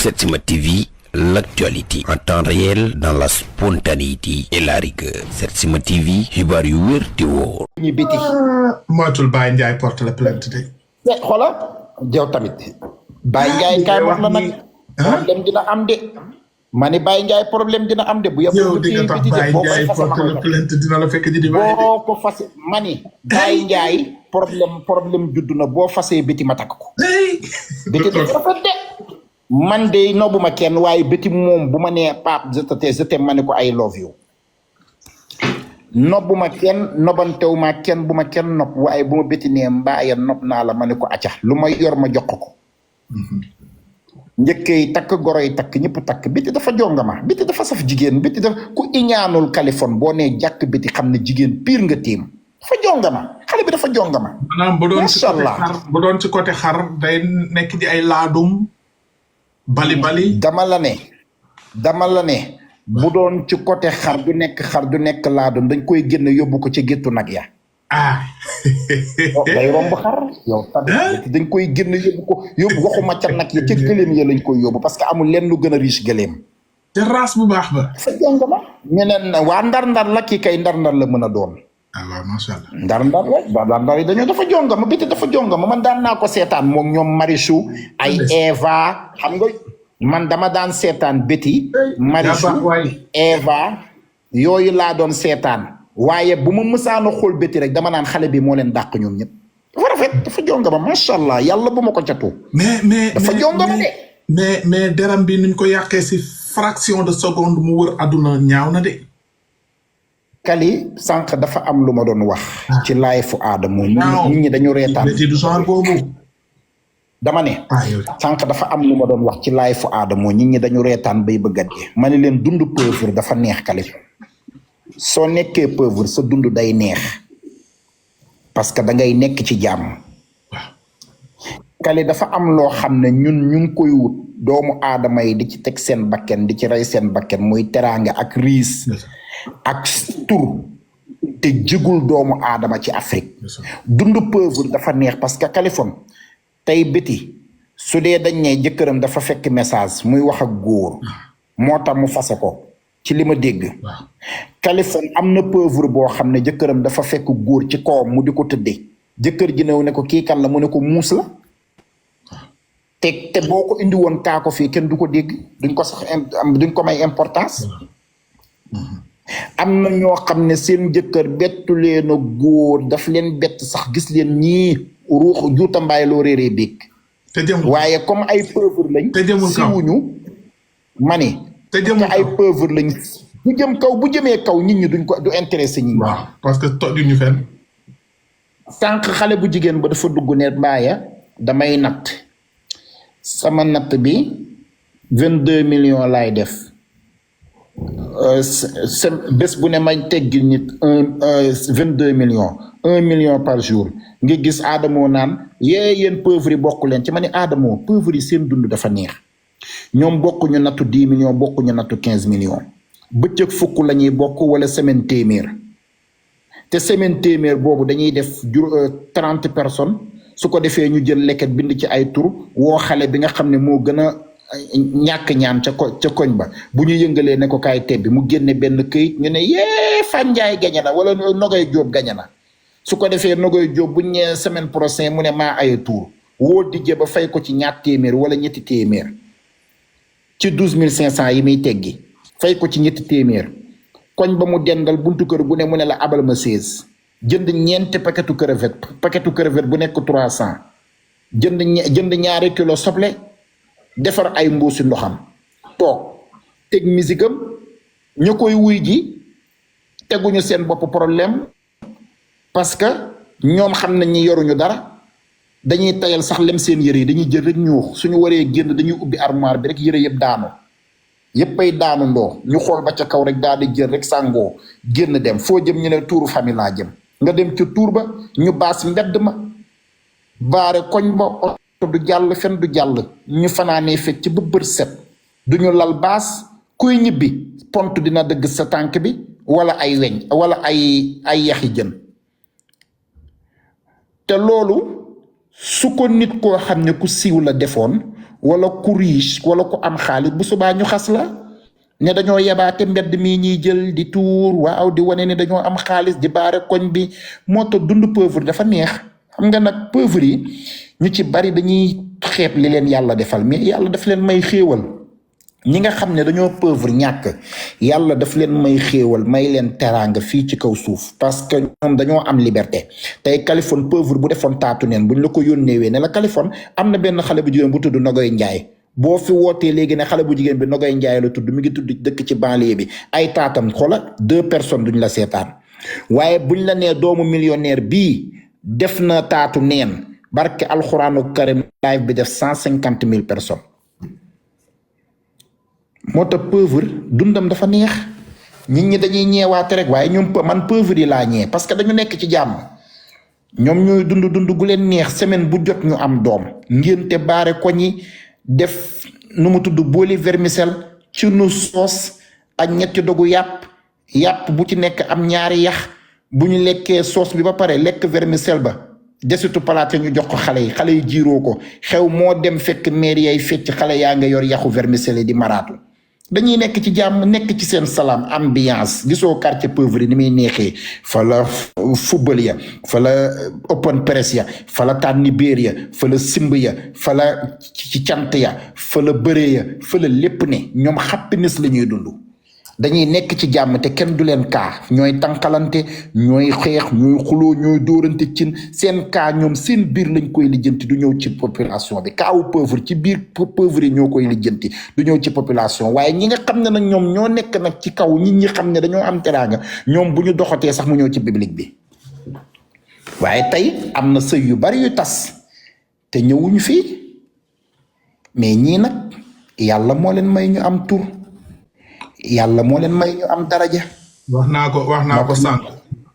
Setsima TV, l'actualité en temps réel dans la spontanéité et la rigueur. Setsima TV, xibaar yu wér te wóor. ñu biti moytul Baye Ndiaye porte la plainte de. xoolal yow tamit Baye Ndiaye kaay wax la nag problème dina am de ma ne Baye Ndiaye problème dina am de bu yëpp yow di nga tax Baye Ndiaye porte la plainte dina la fekk di Baye boo ko fase ma ni Baye Ndiaye problème juddu na boo fasee biti ma takk ko biti dafa rafet de man de nobuma kenn waaye biti moom bu ma nee Pape je t'aime ma ne ko I love you nobbuma kenn nobantewuma kenn bu ma kenn nopp waaye bu ma béti nee mbaaya nopp naa la ma ne ko acca lu ma yor ma jox ko njëkkee takk goro yi takk ñëpp takk biti dafa jongama biti dafa saf jigéen biti dafa ku iñaanul Kaliphone boo nee jàkk biti xam ne jigéen pire nga téem dafa jongama xale bi dafa jongama maanaam bu doon ci côté xar day nekk di ay laadum bali dama la ne bu doon ci côté xar du nekk laadum dañ koy génn yóbbu ko ci géttu nag ya day romb xar yow tamit dañ koy génn yóbbu waxuma ca nag ya ca gëléem ya lañ koy yóbbu parce que amul lenn lu gën a riche gëléem te race bu baax ba dafa jongama ñeneen waa ndar-ndar la kii kay ndar-ndar la mën a doon waaw macha allah ndar-ndar yi dañoo dafa jongama biti dafa jongama man daan naa ko seetaan moom ñoom Marichou ay Eva xam nga man dama daan seetaan Betty Marichou Eva yooyu laa doon seetaan waaye bu ma mësaana xool Betty rek dama naan xale bi moo leen dàq ñoom ñëpp dafa rafet dafa jongama macha allah yàlla bu ma ko catu mais dafa jongama de mais deram bi nuñ ko yàqee si fraction de seconde mu wër àdduna ñaaw na de Kali sànq dafa am lu ma doon wax ci laay fu aadama nit ñi dañu reetaan Betty du genre boobu dama ne sànq dafa am lu ma doon wax ci laay fu aadama nit ñi dañu reetaan bay bëggat gi ma ne leen dund pauvre dafa neex Kaliphone soo nekkee pauvre sa dund day neex parce que da ngay nekk ci jàmm Kali dafa am loo xam ne ñun ñu ngi koy wut doomu aadama yi di ci teg seen bakken di ci rey seen bakken muy teraanga ak riis ak tur te jigul doomu aadama ci Afrique dund pauvre dafa neex parce que Kaliphone tey Betty su dee dañ ne jëkkëram dafa fekk message muy wax ak góor moo tax mu fase ko ci li ma dégg Kaliphone am na pauvre boo xam ne jëkkëram dafa fekk góor ci kawam mu di ko tëddee jëkkër ji ñëw ne ko kii kan la mu ne ko muus la te boo ko indi woon kaa ko fii kenn du ko dégg duñ ko may importance am na ñoo xam ne seen jëkkër bettu leen a góor daf leen bett sax gis leen ñii ruux juuta mbaay loo réeree biig waaye comme ay pauvre lañ siwuñu ma ni te ay pauvre lañ bu jëm kaw bu jëmee kaw nit ñi du intéressé ñi parce que tojuñu fenn sànq xale bu jigéen ba dafa dugg ne mbaaya damay natt sama natt bi 22 millions laay def bés bu ne may teggi nit 22 millions 1 million par jour nga gis Adamo naan yéen pauvre yi bokk leen ci ma ne Adamo pauvre yi seen dund dafa neex ñoom bokkuñu nattu 10 millions bokkuñu nattu 15 millions bëccëg fukk la ñuy bokk wala semaine téeméer te semaine téeméer boobu dañuy def 30 personnes su ko defee ñu jël leket bind ci ay tur woo xale bi nga xam ne moo gën a ñàkk ñaan ca koñ ba bu ñu yëngalee ne ko kaay tebbi mu génne benn këyit ñu ne yee Fan Njaay gañe na wala Nogay Jóob gañe na su ko defee Nogay Jóob bu ñëwee semaine prochaine mu ne maa ay tuur woo dijje ba fay ko ci ñaar téeméer wala ñetti téeméer ci 12500 yi muy teggi fay ko ci ñetti téeméer koñ ba mu dendal buntu kër bu ne mu ne la abal ma 16 jënd ñeenti paquetu crevette bu nekk 300 jënd ñaari kilo soble defar ay mbuusi ndoxam toog teg misigam ñu koy wuy ji teguñu seen bopp problème parce que ñoom xam nañ ñi yoruñu dara dañuy tayal sax lem seen yëre yi dañuy jël rek ñuux suñu waree génn dañuy ubbi armoire bi rek yëre yëpp daanu yëppay daanu ndoo ñu xool ba ca kaw rek daal di jël rek sàngoo génn dem foo jëm ñu ne tuuru famille laa jëm nga dem ca tuur ba ñu baas mbedd ma baare koñ ba oto du jàll fen du jàll ñu fanaanee fecc ba bët set duñu lal baas kuy ñibbi pont dina dëgg sa tànk bi wala ay weñ wala ay yaxi jën te loolu su ko nit koo xam ne ku siiw la defoon wala ku riche wala ku am xaalis bu subaa ñu xas la ne dañoo yebaate mbedd mii ñuy jël di tuur waaw di wane ne dañoo am xaalis di baare koñ bi moo tax dund pauvre dafa neex xam nga nag pauvre yi ñu ci bari dañuy xeeb li leen yàlla defal mais yàlla daf leen may xéewal ñi nga xam ne dañoo pauvre ñàkk yàlla daf leen may xéewal may leen teraanga fii ci kaw suuf parce que ñoom dañoo am liberté tey Kaliphone pauvre bu defoon taatu neen buñ la ko yónneewee ne la Kaliphone am na benn xale bu jigéen bu tudd Nogoy Njaay boo fi wootee léegi ne xale bu jigéen bi Nogoy Njaay la tudd mi ngi tudd dëkk ci banlieue bi ay taatam xoola 2 personnes duñ la seetaan waaye buñ la nee doomu millionnaire bii def na taatu neen barke alxuraanu karim live bi def 150 000 personnes moo tax pauvre dundam dafa neex nit ñi dañuy ñeewaate rek waaye ñoom man pauvre yi laa ñee parce que dañu nekk ci jàmm ñoom ñooy dund gu leen neex semaine bu jot ñu am doom ngénte baare ko ñi def nu mu tudd booli vermicelle ci nu soos ak ñetti dogu yàpp bu ci nekk am ñaari yax bu ñu lekkee soos bi ba pare lekk vermicelle ba desitu palaate ñu jox ko xale yi jiiroo ko xew moo dem fekk mairie yay fecc xale yaa nga yor yaxu vermicelle di maraatu dañuy nekk ci jàmm nekk ci seen salaam ambiance gisoo quartier pauvre ni muy neexee fa la football ya fa la open press ya fa la tànni béer ya fa la simb ya fa la ci cant ya fa la bëree ya fa la lépp ne ñoom happiness la ñuy dund dañuy nekk ci jàmm te kenn du leen kaa ñooy tànkalante ñooy xeex ñooy xuloo ñooy dóorante cin seen kaa ñoom seen biir lañ koy lijjanti du ñëw ci population bi kaawu pauvre ci biir pauvre yi ñoo koy lijjanti du ñëw ci population waaye ñi nga xam ne nag ñoom ñoo nekk nag ci kaw nit ñi xam ne dañoo am teraanga ñoom bu ñu doxatee sax mu ñëw ci public bi waaye tey am na sëy yu bari yu tas te ñëwuñu fii mais ñii nag yàlla moo leen may ñu am tur yàlla moo leen may ñu am daraja. wax naa ko sànq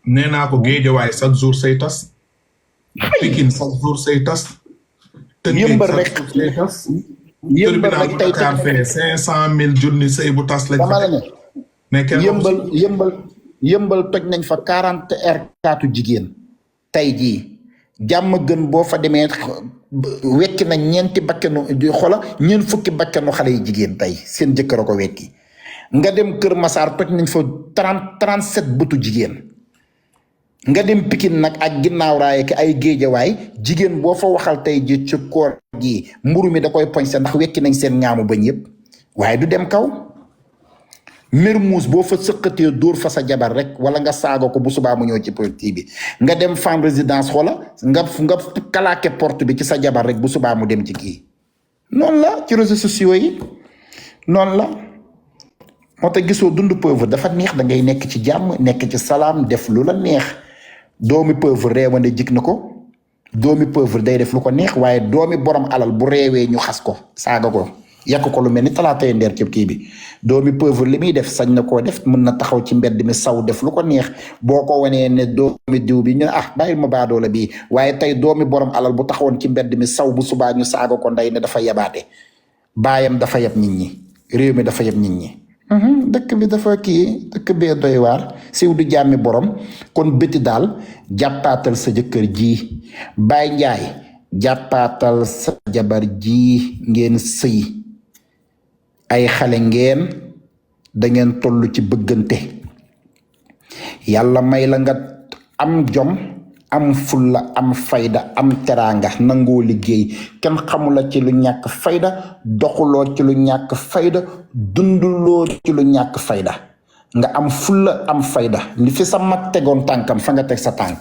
nee naa ko Géejawaay chaque jour say tas. Pikine chaque jour say tas. yëmbal rek yëmbal rek tey Dakar fee 500 000 junni say bu tas lañ fa ne mais yëmbal toj nañ fa 40 R4 jigéen tey jii jàmm gën boo fa demee wekki nañ ñeenti bakkanu xola ñeent fukki bakkanu xale yi jigéen tey seen jëkkër a ko wekki nga dem Kër Massar toj nañ fa 37 bëtu jigéen nga dem Pikine nag ak ginnaaw raay ki ay Géejawaay jigéen boo fa waxal tey ji ci koor gi mburu mi da koy poñse ndax wekki nañ seen ñaamu bañ yëpp waaye du dem kaw Mermoz boo fa sëqatee dóor fa sa jabar rek wala nga saaga ko bu subaa mu ñëw ci politique bi nga dem Fann Résidence xoola nga kalaake porte bi ci sa jabar rek bu subaa mu dem ci kii noonu la ci réseaux sociaux yi noonu la moo tax gisoo dund pauvre dafa neex da ngay nekk ci jàmm nekk ci salaam def lu la neex doomi pauvre réewande jig na ko doomi pauvre day def lu ko neex waaye doomi borom alal bu réewee ñu xas ko saaga ko yàq ko lu mel ni talaatay ndeer ci kii bi doomi pauvre li muy def sañ na koo def mën na taxaw ci mbedd mi saw def lu ko neex boo ko wanee ne doomi diw bi ñu bàyyil ma baadoola bii waaye tey doomi borom alal bu taxawoon ci mbedd mi saw bu subaa ñu saaga ko ndey ne dafa yabaate baayam dafa yab nit ñi réew mi dafa yab nit ñi dëkk bi dafa kii dëkk bee doy waar siw du jàmmi borom kon bëti daal jàppaatal sa jëkkër ji Baay Njaay jàppaatal sa jabar ji ngeen sëy ay xale ngeen da ngeen toll ci bëggante yàlla may la nga am jom am fulla am fayda am teraanga nangoo liggéey kenn xamula ci lu ñàkk fayda doxuloo ci lu ñàkk fayda dunduloo ci lu ñàkk fayda nga am fulla am fayda li fi sa mag tegoon tànkam fa nga teg sa tànk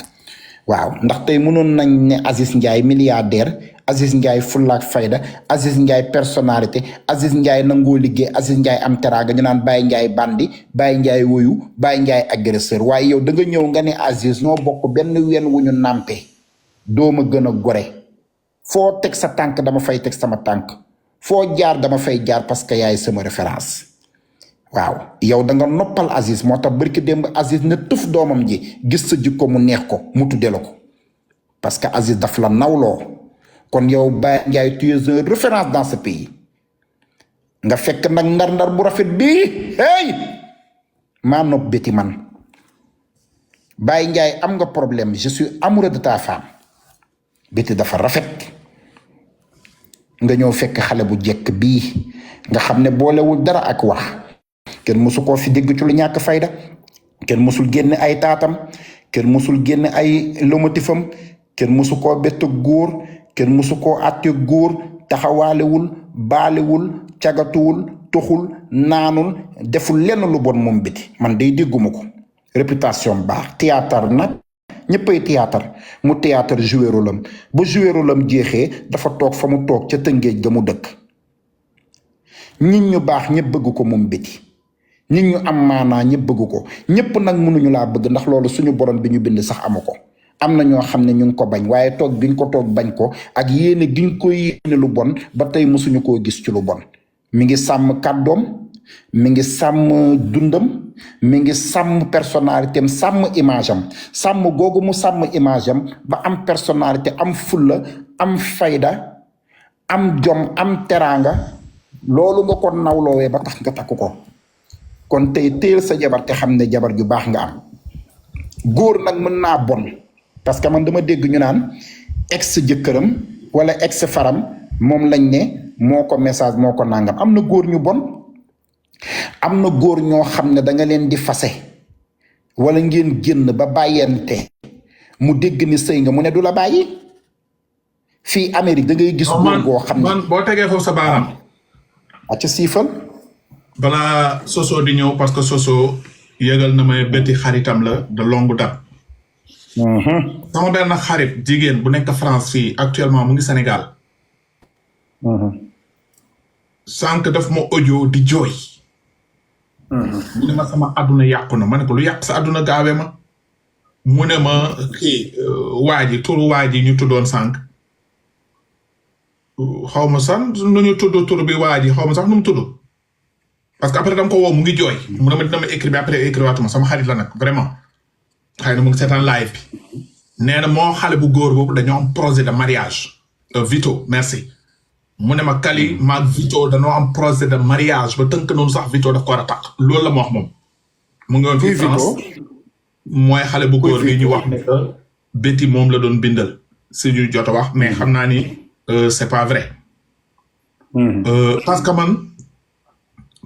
waaw ndax tey mënoon nañ ne Aziz Ndiaye milliardaire Aziz Ndiaye fulla ak fayda Aziz Ndiaye personnalité Aziz Ndiaye nangoo liggéey Aziz Ndiaye am teraanga ñu naan Baye Ndiaye bandi Baye Ndiaye woyu Baye Ndiaye agresseur waaye yow da nga ñëw nga ne Aziz noo bokk benn ween wu ñu nàmpe dooma gën a gore foo teg sa tànk dama fay teg sama tànk foo jaar dama fay jaar parce que yaay sama référence waaw yow da nga noppal Aziz moo tax barki démb Aziz ne tuf doomam ji gis sa jikko mu neex ko mu tudde la ko parce que Aziz daf la nawloo kon yow Baye Ndiaye tu es une référence dans ce pays nga fekk nag ndar-ndar bu rafet bii hey maa nopp béti man Baye Ndiaye am nga problème je suis amoureux de ta femme béti dafa rafet nga ñëw fekk xale bu jekk bii nga xam ne boolewul dara ak wax kenn mosu koo fi dégg ci lu ñàkk fayda kenn mosul génne ay taatam kenn mosul génne ay lomotifam kenn mosu koo bett góor kenn mosu koo àtte góor taxawaalewul baalewul cagatuwul toxul naanul deful lenn lu bon moom Betty man day dégguma ko réputation baax théâtre nag ñëppay théâtre mu théâtre joué rôle am ba joué rôle am jeexee dafa toog fa mu toog ca Tëngéej ga mu dëkk nit ñu baax ñëpp bëgg ko moom Betty nit ñu am maanaa ñëpp bëgg ko ñëpp nag mënuñu laa bëgg ndax loolu suñu borom bi ñu bind sax amu ko am na ñoo xam ne ñu ngi ko bañ waaye toog bi ñu ko toog bañ ko ak yéene gi ñu ko yéene lu bon ba tey mësuñu koo gis ci lu bon mi ngi sàmm kàddoom mi ngi sàmm dundam mi ngi sàmm personnalité am sàmm image am sàmm googu mu sàmm image am ba am personnalité am fulla am fayda am jom am teraanga loolu nga ko nawloowee ba tax nga takku ko kon tey téel sa jabar te xam ne jabar ju baax nga am góor nag mën naa bon parce que man dama dégg ñu naan ex jëkkëram wala ex faram moom lañ ne moo ko message moo ko nangam am na góor ñu bon am na góor ñoo xam ne da nga leen di fase wala ngeen génn ba bàyyente mu dégg ni sëy nga mu ne du la bàyyi fii Amérique da ngay gis góor goo xam ne man boo tegee foofu sa baaraam a ca siifal balaa Soso di ñëw parce que Soso yëgal na ma Betty xaritam la de longue date sama benn xarit jigéen bu nekk France fii actuellement mu ngi Sénégal sànq daf ma audio di jooy mu ne ma sama àdduna yàqu na ma ne ko lu yàq sa àdduna gaawee ma mu ne ma kii waa ji turu waa ji ñu tuddoon sànq xaw ma sax nu ñu tudd tur bi waa ji xaw ma sax nu mu tudd parce que après dama ko woo mu ngi jooy mu ne ma dina ma écrit bi après écrit waatuma sama xarit la nag vraiment xëy na mu ngi seetaan live bi nee na moo xale bu góor boobu dañoo am projet de mariage Vito merci mu ne ma Kali maag Vito dañoo am projet de mariage ba tënk noonu sax Vito daf ko war a takk loolu la ma wax moom mu ngi woon fii France mooy xale bu góor bi ñu wax ne que Betty moom la doon bindal si ñu jot a wax mais xam naa ni c'est pas vrai parce que man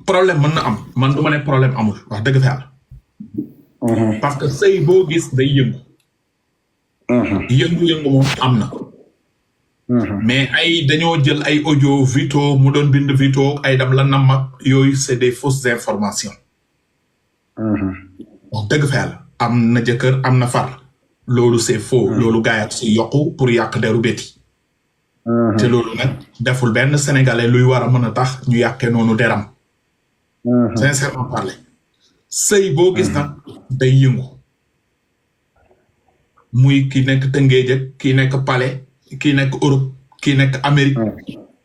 problème mën na am man du ma ne problème amul wax dëgg fa yàlla parce que sëy boo gis day yëngu yëngu-yëngu moom am na mais ay dañoo jël ay audio Vito mu doon bind Vito ay dam la nam ak yooyu c'est des fausses informations wax dëgg fa yàlla am na jëkkër am na far loolu c'est faux loolu gaayat si yokku pour yàq deru Betty te loolu nag deful benn sénégalais luy war a mën a tax ñu yàqee noonu deram sincèrement parler sëy boo gis nag day yëngu muy ki nekk Tëngéej ak ki nekk Palais ki nekk Europe ki nekk Amérique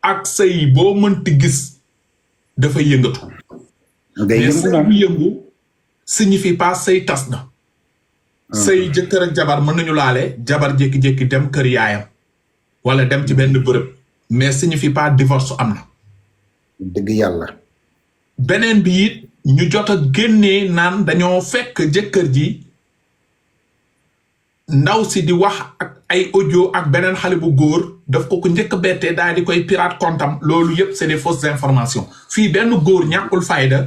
ak sëy boo mënti gis dafay yëngatu mais sëy bu yëngu signifie pas sëy tas na sëy jëkkër ak jabar mën nañu laale jabar jékki-jékki dem kër yaayam wala dem ci benn bërëb mais signifie pas divorce am na dëgg yàlla beneen bi it ñu jot a génnee naan dañoo fekk jëkkër ji ndaw si di wax ak ay audio ak beneen xale bu góor daf ko njëkk bettee daal di koy pirate comptam loolu yëpp c'est des fausses informations fii benn góor ñàkkul fayda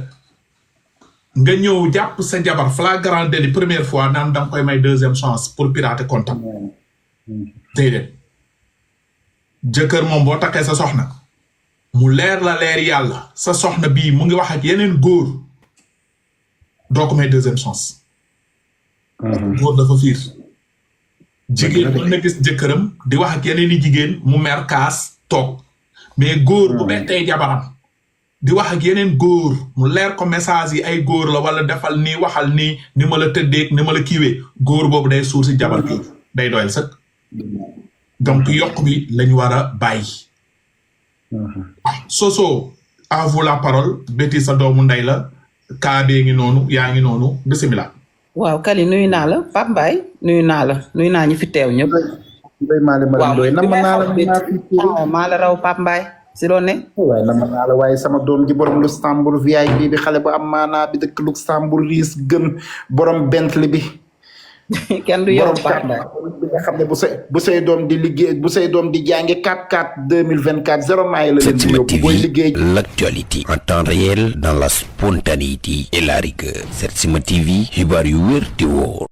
nga ñëw jàpp sa jabar flagrant délit première fois naan danga koy may deuxième chance pour pirater comptam déedéet jëkkër moom boo takkee sa soxna mu leer la leer yàlla sa soxna bii mu ngi wax ak yeneen góor doo ko may deuxième chance góor dafa fiir jigéen mën na gis jëkkëram di wax ak yeneen i jigéen mu mer kaas toog mais góor bu bettee jabaram di wax ak yeneen góor mu leer ko message yi ay góor la wala defal nii waxal nii ni ma la tëddeeg ni ma la kiiwee góor boobu day suur si jabar bi day doyal sëkk donc yokk bi lañu war a bàyyi Soso à vous la parole Betty sa doomu ndey la kaa bee ngi noonu yaa ngi noonu bisimilah. waaw Kali nuyu naa la Pape Mbaye nuyu naa la nuyu naa ñu fi teew ñëpp. waaw maa la raw Pape Mbaye si doon ne. waaye nama naa la waaye sama doom ji borom Luxembourg VIP bi xale bu am maanaa bi dëkk Luxembourg riis gën borom Bentley bi kenn du yow borom Pape Mbaye. bi nga xam ne bu say doom di liggéey bu say doom di jàngi 4-4 2024 0 maay la leen di Setsima yóbbu booy TV, liggéey. l'actualité en temps réel dans la spontanéité et la rigueur. Setsima TV, xibaar yu wér te wóor.